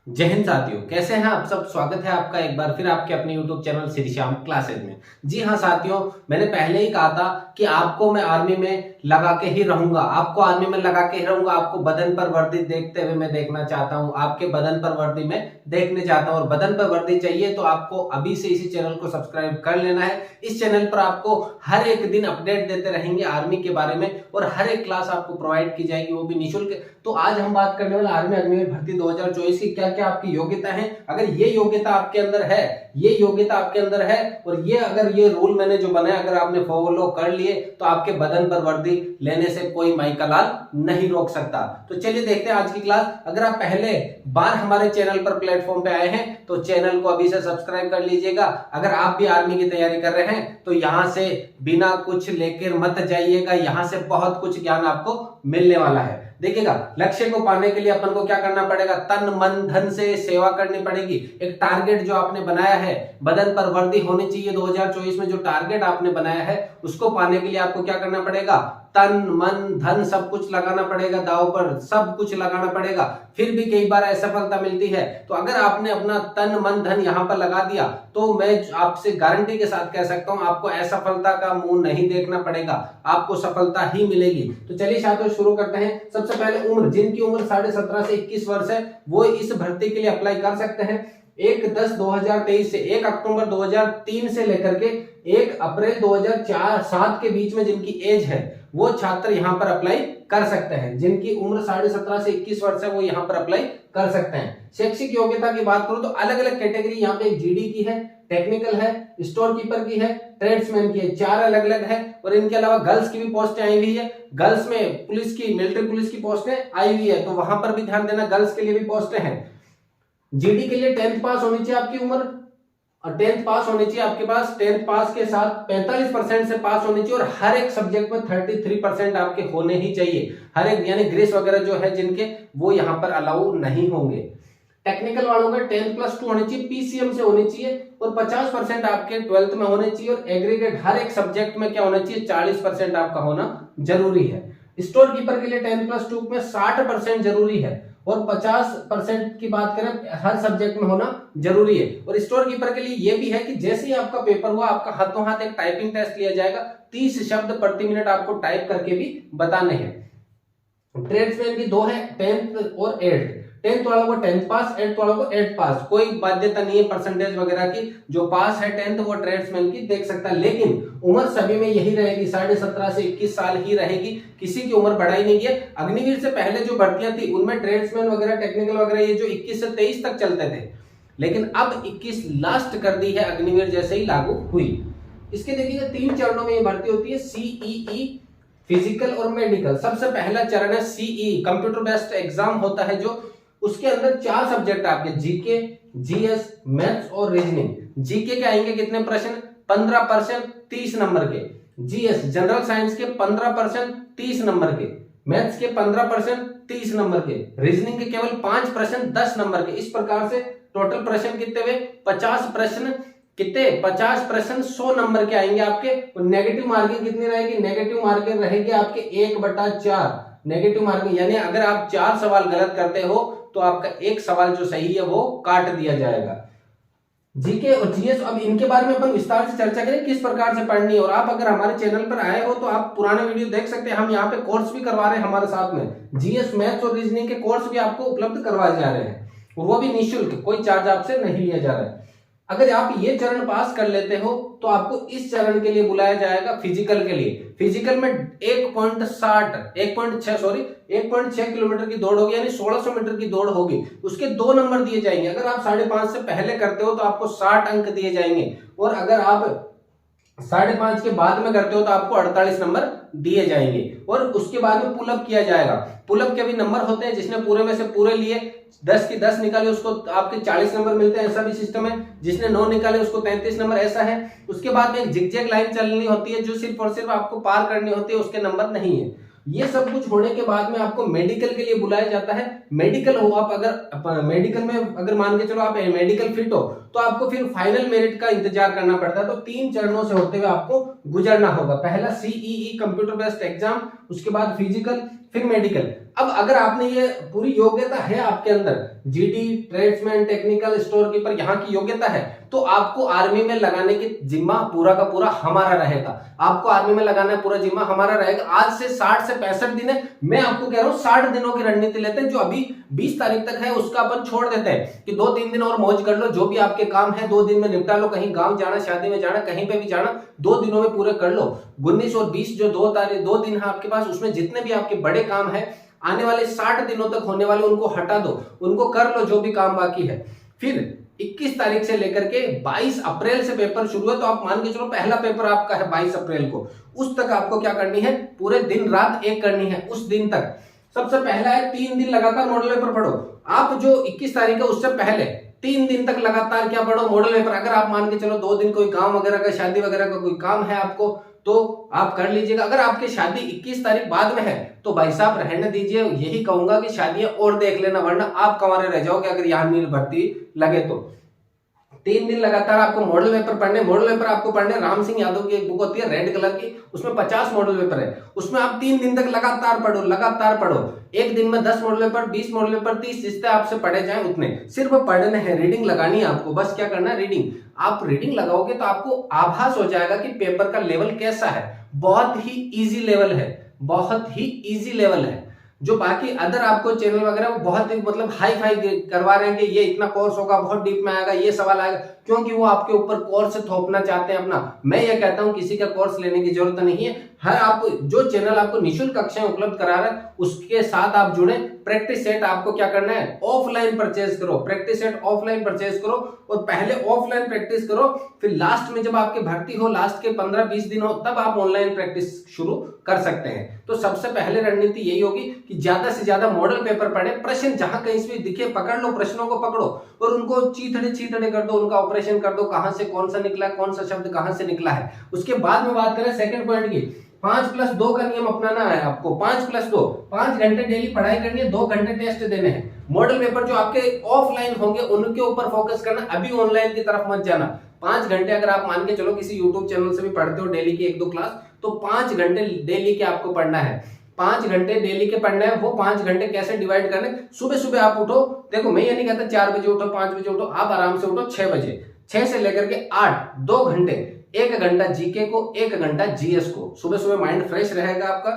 जय हिंद साथियों, कैसे हैं आप सब। स्वागत है आपका एक बार फिर आपके अपने YouTube channel Shri Shyam classes में। जी हाँ साथियों, मैंने पहले ही कहा था कि आपको मैं आर्मी में लगा के ही रहूंगा, आपको आर्मी में लगा के ही रहूंगा। आपको बदन पर वर्दी देखते हुए मैं देखना चाहता हूं, आपके बदन पर वर्दी में देखने चाहता हूं। और बदन पर वर्दी चाहिए तो आपको अभी से इसी चैनल को सब्सक्राइब कर लेना है। इस चैनल पर आपको हर एक दिन अपडेट देते रहेंगे आर्मी के बारे में, और हर एक क्लास आपको प्रोवाइड की जाएगी, वो भी निःशुल्क। तो आज हम बात करने वाले आर्मी अग्निवीर भर्ती 2024 की क्या क्या आपकी योग्यता है। अगर ये योग्यता आपके अंदर है, ये योग्यता आपके अंदर है, और ये अगर ये रूल मैंने जो बनाया अगर आपने फॉलो कर लिए तो आपके बदन पर वर्दी लेने से कोई माइका लाल नहीं रोक सकता। तो चलिए देखते हैं आज की क्लास। अगर आप पहले बार हमारे चैनल पर प्लेटफॉर्म पे आए हैं तो चैनल को अभी से सब्सक्राइब कर लीजिएगा। अगर आप भी आर्मी की तैयारी कर रहे हैं तो यहां से बिना कुछ लेकर मत जाइएगा, यहां से बहुत कुछ ज्ञान आपको मिलने वाला है। देखिएगा, लक्ष्य को पाने के लिए अपन को क्या करना पड़ेगा, तन मन धन से सेवा करनी पड़ेगी। एक टारगेट जो आपने बनाया है, बदन पर वर्दी होनी चाहिए 2024 में, जो टारगेट आपने बनाया है उसको पाने के लिए आपको क्या करना पड़ेगा, तन मन धन सब कुछ लगाना पड़ेगा, दांव पर सब कुछ लगाना पड़ेगा। फिर भी कई बार असफलता मिलती है, तो अगर आपने अपना तन मन धन यहां पर लगा दिया तो मैं आपसे गारंटी के साथ कह सकता हूं आपको असफलता का मुंह नहीं देखना पड़ेगा, आपको सफलता ही मिलेगी। तो चलिए साथियों शुरू करते हैं। सबसे पहले उम्र, जिनकी उम्र 17.5 से 21 वर्ष है वो इस भर्ती के लिए अप्लाई कर सकते हैं। 1/10/2023 से 1 अक्टूबर 2003 से लेकर के 1 अप्रैल 2007 के बीच में जिनकी एज है वो छात्र यहां पर अप्लाई कर सकते हैं। जिनकी उम्र 17.5 से 21 वर्ष है वो यहां पर अप्लाई कर सकते हैं। शैक्षिक योग्यता की बात करूं तो अलग अलग कैटेगरी यहाँ पे जीडी की है, टेक्निकल है, स्टोर कीपर की है, ट्रेड्समैन की है, 4 अलग अलग है। और इनके अलावा गर्ल्स की भी पोस्टें आई हुई है। गर्ल्स में पुलिस की, मिलिट्री पुलिस की पोस्टें आई हुई है, तो वहां पर भी ध्यान देना, गर्ल्स के लिए भी पोस्टें हैं। जीडी के लिए 10th पास होनी चाहिए आपकी उम्र, और 10th पास होनी चाहिए आपके पास। 10th पास के साथ 45% से पास होनी चाहिए, और हर एक सब्जेक्ट में 33% आपके होने ही चाहिए। हर एक यानी ग्रेस वगैरह जो है जिनके, वो यहाँ पर अलाउ नहीं होंगे। टेक्निकल वालों का 10+2 होनी चाहिए, पीसीएम से होनी चाहिए, और 50% आपके 12th में होने चाहिए। और एग्रीगेट हर एक सब्जेक्ट में क्या होना चाहिए, 40% आपका होना जरूरी है। स्टोर कीपर के लिए 10+2 में 60% जरूरी है, और 50% की बात करें हर सब्जेक्ट में होना जरूरी है। और स्टोर कीपर के लिए यह भी है कि जैसे ही आपका पेपर हुआ आपका हाथों हाथ एक टाइपिंग टेस्ट लिया जाएगा, 30 शब्द प्रति मिनट आपको टाइप करके भी बताने हैं। ट्रेड्समैन की 2 है, 10th और 8th। 10th वालों को 10th पास, 8th वालों को 8th पास। कोई बाध्यता नहीं है परसेंटेज वगैरह की, जो पास है 10th वो ट्रेड्समैन की देख सकता है। लेकिन उम्र सभी में यही रहेगी, 17.5 से 21 साल ही रहेगी, किसी की उम्र बढ़ाई नहीं है। अग्निवीर से पहले जो भर्तियां थी उनमें ट्रेड्समैन वगैरह, टेक्निकल वगैरह ये जो 21 से 23 तक चलते थे, लेकिन अब 21 लास्ट कर दी है अग्निवीर जैसे ही लागू हुई। इसके देखिए 3 चरणों में ये भर्ती होती है, सीईई, फिजिकल और मेडिकल। सबसे पहला चरण है सीईई, कंप्यूटर बेस्ड एग्जाम होता है जो, उसके अंदर 4 सब्जेक्ट आपके, जीके, जीएस, मैथ्स और रीजनिंग। जीके के आएंगे कितने प्रश्न, 15% 30 नंबर के। जीएस जनरल साइंस के 15% 30 नंबर के। मैथ्स के 15% 30 नंबर के। रीजनिंग के केवल 5% 10 नंबर के। इस प्रकार से टोटल प्रश्न कितने हुए, 50 प्रश्न, कितने 50 प्रश्न 100 नंबर के आएंगे आपके। नेगेटिव मार्किंग कितनी रहेगी, नेगेटिव मार्किंग रहेगी आपके 1/4। नेगेटिव मार्किंग यानी अगर आप 4 सवाल गलत करते हो तो आपका एक सवाल जो सही है वो काट दिया जाएगा। जीके और जीएस, अब इनके बारे में अपन विस्तार से चर्चा करें किस प्रकार से पढ़नी है। और आप अगर हमारे चैनल पर आए हो तो आप पुराने वीडियो देख सकते हैं, हम यहाँ पे कोर्स भी करवा रहे हैं हमारे साथ में। जीएस, मैथ्स और रीजनिंग के कोर्स भी आपको उपलब्ध करवाए जा रहे हैं, और वो भी निःशुल्क, कोई चार्ज आपसे नहीं लिया जा रहा है। अगर आप ये चरण पास कर लेते हो तो आपको इस चरण के लिए बुलाया जाएगा फिजिकल के लिए। फिजिकल में 1.6 किलोमीटर की दौड़ होगी, यानी 1600 मीटर की दौड़ होगी। उसके 2 नंबर दिए जाएंगे। अगर आप 5.5 से पहले करते हो तो आपको 60 अंक दिए जाएंगे, और अगर आप 5.5 के बाद में करते हो तो आपको 48 नंबर दिए जाएंगे। और उसके बाद में पुलअप किया जाएगा। पुलअप के भी नंबर होते हैं, जिसने पूरे में से पूरे लिए 10 की 10 निकाले उसको आपके 40 नंबर मिलते हैं, ऐसा भी सिस्टम है। जिसने 9 निकाले उसको 33 नंबर, ऐसा है। उसके बाद में एक जिगजैग लाइन चलनी होती है जो सिर्फ और सिर्फ आपको पार करनी होती है, उसके नंबर नहीं है। ये सब कुछ होने के बाद में आपको मेडिकल के लिए बुलाया जाता है। मेडिकल हो आप, अगर मेडिकल में अगर मान के चलो आप मेडिकल फिट हो तो आपको फिर फाइनल मेरिट का इंतजार करना पड़ता है। तो 3 चरणों से होते हुए आपको गुजरना होगा। पहला सीईई कंप्यूटर बेस्ड एग्जाम, उसके बाद फिजिकल, फिर मेडिकल। अब अगर आपने ये पूरी योग्यता है आपके अंदर, GD, tradesman, technical store keeper, यहाँ की योग्यता है, तो आपको आर्मी में लगाने की जिम्मा पूरा का पूरा हमारा रहेगा। आपको आर्मी में लगाना पूरा जिम्मा हमारा रहेगा। आज से 60 से 65 दिन है, मैं आपको कह रहा हूँ 60 दिनों की रणनीति लेते हैं, जो अभी 20 तारीख तक है उसका अपन छोड़ देते हैं कि 2-3 दिन और मौज कर लो, जो भी आपके काम है 2 दिन में निपटा लो, कहीं गांव जाना, शादी में जाना, कहीं पे भी जाना, 2 दिनों में पूरे कर लो। 19 और 20 जो 2 दिन है आपके पास, उसमें जितने भी आपके बड़े काम है आने वाले 60 दिनों तक होने वाले, उनको हटा दो, उनको कर लो जो भी काम बाकी है। फिर 21 तारीख से लेकर के 22 अप्रैल से पेपर शुरू है, तो आप मान के चलो पहला पेपर आपका है 22 अप्रैल को, उस तक आपको क्या करनी है, पूरे दिन रात एक करनी है उस दिन तक। सबसे पहला है 3 दिन लगातार मॉडल पेपर पढ़ो। आप जो 21 तारीख है उससे पहले 3 दिन तक लगातार क्या पढ़ो, मॉडल पेपर। अगर आप मान के चलो 2 दिन कोई काम वगैरह का, शादी वगैरह का कोई काम है आपको, तो आप कर लीजिएगा। अगर आपकी शादी 21 तारीख बाद में है तो भाई साहब रहने दीजिए, यही कहूंगा कि शादियां और देख लेना, वरना आप कंवारे रह जाओगे अगर यहाँ नील भर्ती लगे तो। 3 दिन लगातार आपको मॉडल पेपर पढ़ने। मॉडल पेपर आपको पढ़ने, राम सिंह यादव की एक बुक होती है रेड कलर की, उसमें 50 मॉडल पेपर है, उसमें आप 3 दिन तक लगातार पढ़ो, लगातार पढ़ो। एक दिन में 10 मॉडल पेपर, 20 मॉडल पेपर, 30, जितने आपसे पढ़े जाए उतने, सिर्फ पढ़ने हैं, रीडिंग लगानी है आपको। बस क्या करना है, रीडिंग। आप रीडिंग लगाओगे तो आपको आभास हो जाएगा कि पेपर का लेवल कैसा है। बहुत ही इजी लेवल है, बहुत ही इजी लेवल है। जो बाकी अदर आपको चैनल वगैरह वो बहुत मतलब हाई फाई करवा रहे हैं कि ये इतना कोर्स होगा, बहुत डीप में आएगा, ये सवाल आएगा, क्योंकि वो आपके ऊपर कोर्स थोपना चाहते हैं अपना। मैं ये कहता हूं किसी का कोर्स लेने की जरूरत नहीं है। हर आप जो चैनल आपको निःशुल्क कक्षाएं उपलब्ध करा रहा है उसके साथ आप जुड़े। प्रैक्टिस सेट आपको क्या करना है, ऑफलाइन परचेज करो, प्रैक्टिस सेट ऑफलाइन परचेज करो, और पहले ऑफलाइन प्रैक्टिस करो, फिर लास्ट में जब आपकी भर्ती हो, लास्ट के 15-20 दिन हो, तब आप ऑनलाइन प्रैक्टिस शुरू कर सकते हैं। तो सबसे पहले रणनीति यही होगी कि ज्यादा से ज्यादा मॉडल पेपर पढ़े, प्रश्न जहां कहीं से भी दिखे पकड़ लो, प्रश्नों को पकड़ो और उनको चीथड़े कर दो, उनका ऑपरेशन कर दो, कहां से कौन सा निकला है, कौन सा शब्द कहां से निकला है। उसके बाद में बात करें सेकंड पॉइंट की, 5+2 का नियम अपनाना है आपको। 5+2, 5 घंटे डेली पढ़ाई करनी है, 2 घंटे टेस्ट देने हैं। मॉडल पेपर जो आपके ऑफलाइन होंगे उनके ऊपर फोकस करना, अभी ऑनलाइन की तरफ मत जाना। 5 घंटे अगर आप मान के चलो किसी यूट्यूब चैनल से भी पढ़ते हो डेली की 1-2 क्लास, तो 5 घंटे डेली के आपको पढ़ना है। 5 घंटे डेली के पढ़ना है। वो 5 घंटे कैसे डिवाइड करने, सुबह सुबह आप उठो, देखो मैं ये नहीं कहता 4 बजे उठो, 5 बजे उठो, आप आराम से उठो 6 बजे, 6 से लेकर के 8, 2 घंटे, 1 घंटा जीके को, 1 घंटा जीएस को। सुबह सुबह माइंड फ्रेश रहेगा आपका,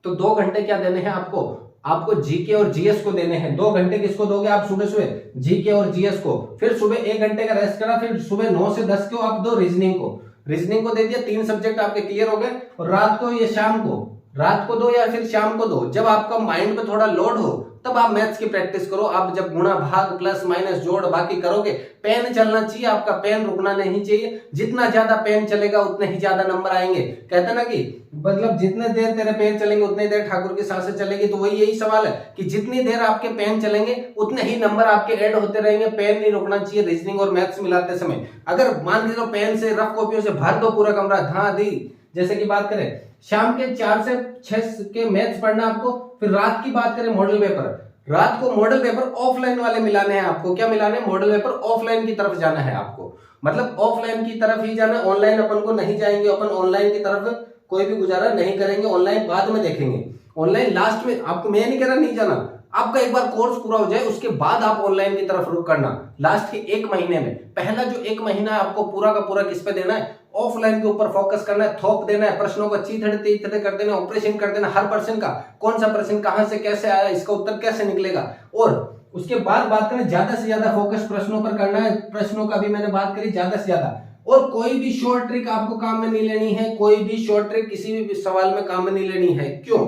तो 2 घंटे क्या देने हैं आपको जीके और जीएस को देने हैं। 2 घंटे किसको दोगे आप, सुबह सुबह जीके और जीएस को। फिर सुबह 1 घंटे का रेस्ट करा, फिर सुबह 9 से 10 को आप दो रीजनिंग को दे दिया। 3 सब्जेक्ट आपके क्लियर हो गए। और रात को या शाम को दो या फिर शाम को दो, जब आपका माइंड पे थोड़ा लोड हो तब आप मैथ्स की प्रैक्टिस करो। आप जब गुणा भाग प्लस माइनस जोड़ बाकी करोगे, पेन चलना चाहिए आपका, पेन रुकना नहीं चाहिए। जितना ज्यादा पेन चलेगा उतने ही ज्यादा नंबर आएंगे। कहते ना कि मतलब जितने देर तेरे पेन चलेंगे उतनी देर ठाकुर की सांसें चलेगी। तो वही यही सवाल है कि जितनी देर आपके पेन चलेंगे उतने ही नंबर आपके ऐड होते रहेंगे। पेन नहीं रुकना चाहिए रीजनिंग और मैथ्स मिलाते समय। अगर मान लीजिए पेन से रफ कॉपियों से भर दो पूरा कमरा, धा दी, जैसे कि बात करें शाम के 4 से 6 के मैथ्स पढ़ना आपको। फिर रात की बात करें मॉडल पेपर, रात को मॉडल पेपर ऑफलाइन वाले मिलाने हैं आपको। क्या मिलाने हैं, मॉडल पेपर ऑफलाइन की तरफ जाना है आपको, मतलब ऑफलाइन की तरफ ही जाना। ऑनलाइन अपन को नहीं जाएंगे, अपन ऑनलाइन की तरफ कोई भी गुजारा नहीं करेंगे। ऑनलाइन बाद में देखेंगे, ऑनलाइन लास्ट में। आपको मैं नहीं कह रहा नहीं जाना, आपका एक बार कोर्स पूरा हो जाए उसके बाद आप ऑनलाइन की तरफ रुख करना। लास्ट के 1 महीने में, पहला जो 1 महीना है आपको पूरा का पूरा किस पे देना है, ऑफलाइन के ऊपर फोकस करना है, थोप देना है, प्रश्नों को चीथड़े कर देना, ऑपरेशन कर देना हर प्रश्न का, कौन सा प्रश्न कहां से कैसे आया, इसका उत्तर कैसे निकलेगा। और उसके बाद बात करें ज्यादा से ज्यादा फोकस प्रश्नों पर करना है। प्रश्नों का भी मैंने बात करी ज्यादा से ज्यादा। और कोई भी शॉर्ट ट्रिक आपको काम में नहीं लेनी है, कोई भी शॉर्ट ट्रिक किसी भी सवाल में काम में नहीं लेनी है। क्यों,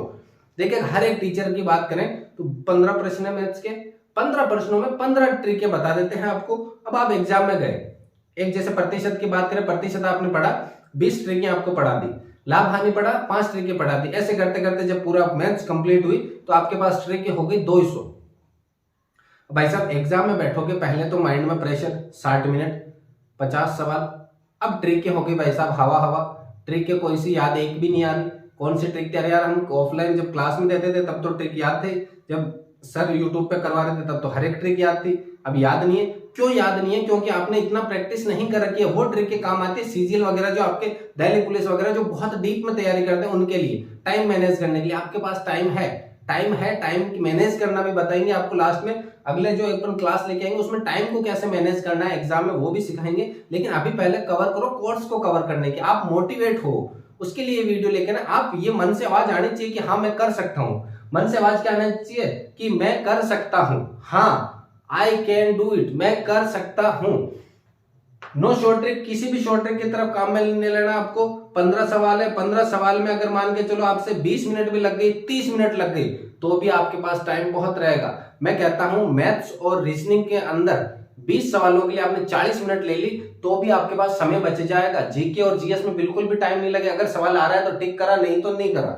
देखिए हर एक टीचर की बात करें तो 15 प्रश्न है मैथ्स के, 15 प्रश्नों में 15 ट्रिकें बता देते हैं आपको। अब आप एग्जाम में गए, एक जैसे प्रतिशत की बात करें, प्रतिशत आपने पढ़ा, 20 ट्रिकें आपको पढ़ा दी, लाभ हानि पढ़ा, 5 ट्रिकें पढ़ा दी। ऐसे करते करते जब पूरा मैथ्स कंप्लीट हुई तो आपके पास ट्रिकें हो गई 200। भाई साहब एग्जाम में बैठोगे, पहले तो माइंड में प्रेशर, 60 मिनट 50 सवाल। अब ट्रिकें हो गई भाई साहब हवा, ट्रिकें कोई सी याद एक भी नहीं आ रही। कौन सी ट्रिक तैयार, यार हम ऑफलाइन जब क्लास में देते थे तब तो ट्रिक याद थे, जब सर यूट्यूब पे करवा रहे थे तब तो हर एक ट्रिक याद थी, अब याद नहीं है। क्यों याद नहीं है, क्योंकि आपने इतना प्रैक्टिस नहीं कर रखी है। वो ट्रिक के काम आती है सीजीएल वगैरह, जो आपके दिल्ली पुलिस वगैरह जो बहुत डीप में तैयारी करते हैं उनके लिए, टाइम मैनेज करने के लिए। आपके पास टाइम है, टाइम है, टाइम की मैनेज करना भी बताएंगे आपको लास्ट में। अगले जो अपन क्लास लेके आएंगे उसमें टाइम को कैसे मैनेज करना है एग्जाम में वो भी सिखाएंगे। लेकिन अभी पहले कवर करो कोर्स को कवर करने की, आप मोटिवेट हो उसके लिए वीडियो लेकर ना। आप ये मन से आवाज आनी चाहिए कि हाँ मैं कर सकता हूँ। मन से आवाज क्या आना चाहिए कि मैं कर सकता हूँ, हाँ आई कैन डू इट, मैं कर सकता हूँ। नो शॉर्ट ट्रिक, किसी भी शॉर्ट ट्रिक की तरफ काम में नहीं लेना आपको। 15 सवाल है, 15 सवाल में अगर मान के चलो आपसे 20 मिनट भी लग गई, 30 मिनट लग गई, तो भी आपके पास टाइम बहुत रहेगा। मैं कहता हूं मैथ्स और रीजनिंग के अंदर 20 सवालों के लिए आपने 40 मिनट ले ली तो भी आपके पास समय बच जाएगा। जीके और जीएस में बिल्कुल भी टाइम नहीं लगे। अगर सवाल आ रहा है तो टिक करा, नहीं तो नहीं करा।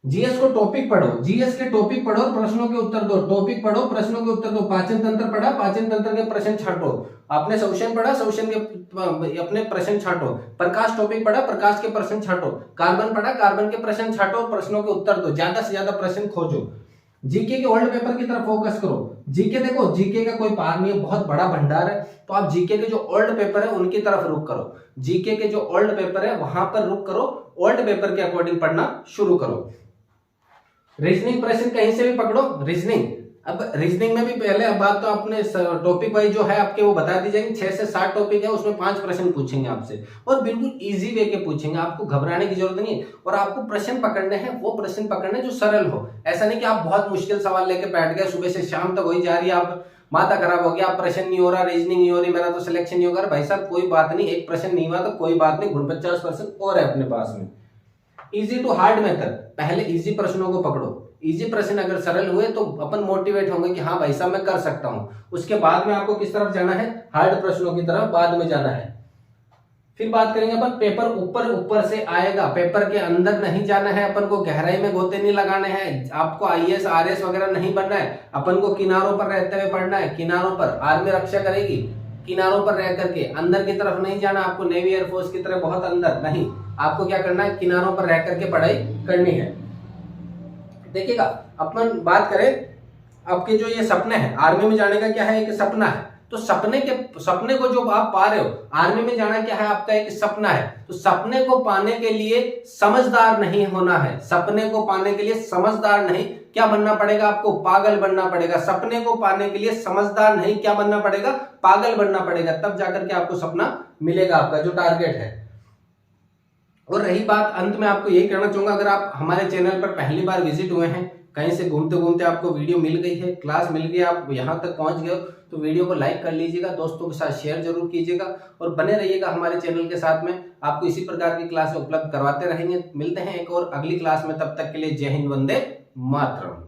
जीएस को टॉपिक पढ़ो, जीएस के टॉपिक पढ़ो, प्रश्नों के उत्तर दो। टॉपिक पढ़ो, प्रश्नों के उत्तर दो। पाचन तंत्र पढ़ा, पाचन तंत्र के प्रश्न छांटो। आपने शोषण पढ़ा, शोषण के अपने प्रश्न छांटो। प्रकाश टॉपिक पढ़ा, प्रकाश के प्रश्न छांटो। कार्बन पढ़ा, कार्बन के प्रश्न छांटो, प्रश्नों के उत्तर दो। ज्यादा से ज्यादा प्रश्न खोजो। जीके के ओल्ड पेपर की तरफ फोकस करो। जीके देखो, जीके का कोई पार नहीं है, बहुत बड़ा भंडार है। तो आप जीके के जो ओल्ड पेपर है उनकी तरफ रुक करो। जीके के जो ओल्ड पेपर है वहां पर रुक करो, ओल्ड पेपर के अकॉर्डिंग पढ़ना शुरू करो। रीजनिंग प्रश्न कहीं से भी पकड़ो। रीजनिंग, अब रीजनिंग में भी पहले अब बात तो अपने टॉपिक वाइज जो है आपके वो बता दी जाएंगे। 6 से 7 टॉपिक है, उसमें 5 प्रश्न पूछेंगे आपसे और बिल्कुल इजी वे के पूछेंगे। आपको घबराने की जरूरत नहीं है और आपको प्रश्न पकड़ने हैं, वो प्रश्न पकड़ने जो सरल हो। ऐसा नहीं कि आप बहुत मुश्किल सवाल लेके बैठ गए, सुबह से शाम तक वही जा रही है, आप माथा खराब हो गया, आप प्रश्न नहीं हो रहा, रीजनिंग नहीं हो रही, मेरा तो सिलेक्शन नहीं होगा। भाई साहब कोई बात नहीं, एक प्रश्न नहीं हुआ तो कोई बात नहीं, 49% और है अपने पास में। इजी टू हार्ड मेथड, पहले इजी प्रश्नों को पकड़ो। इजी प्रश्न अगर सरल हुए तो अपन मोटिवेट होंगे कि हाँ भाई साहब मैं कर सकता हूं। उसके बाद में आपको किस तरफ जाना है, हार्ड प्रश्नों की तरफ बाद में जाना है। फिर बात करेंगे अपन पेपर ऊपर ऊपर से आएगा, पेपर के अंदर नहीं जाना है अपन को, गहराई में गोते नहीं लगाने हैं। आपको आईएएस आरएस वगैरह नहीं बनना है, अपन को किनारों पर रहते हुए पढ़ना है। किनारों पर आर्मी रक्षा करेगी, किनारों पर रह करके, अंदर की तरफ नहीं जाना आपको, नेवी एयरफोर्स की तरह बहुत अंदर नहीं। आपको क्या करना है, किनारों पर रह करके पढ़ाई करनी है। देखिएगा अपन बात करें आपके जो ये सपने हैं, आर्मी में जाने का क्या है, एक सपना है। तो सपने को जो आप पा रहे हो, आर्मी में जाना क्या है, आपका एक सपना है। तो सपने को पाने के लिए समझदार नहीं होना है। सपने को पाने के लिए समझदार नहीं, क्या बनना पड़ेगा आपको, पागल बनना पड़ेगा। सपने को पाने के लिए समझदार नहीं, क्या बनना पड़ेगा, पागल बनना पड़ेगा। तब जाकर के आपको सपना मिलेगा, आपका जो टारगेट है। और रही बात, अंत में आपको यही कहना चाहूंगा, अगर आप हमारे चैनल पर पहली बार विजिट हुए हैं, कहीं से घूमते घूमते आपको वीडियो मिल गई है, क्लास मिल गई, आप यहाँ तक पहुंच गए हो, तो वीडियो को लाइक कर लीजिएगा, दोस्तों के साथ शेयर जरूर कीजिएगा और बने रहिएगा हमारे चैनल के साथ में। आपको इसी प्रकार की क्लास उपलब्ध करवाते रहेंगे। मिलते हैं एक और अगली क्लास में, तब तक के लिए जय हिंद, वंदे मातरम।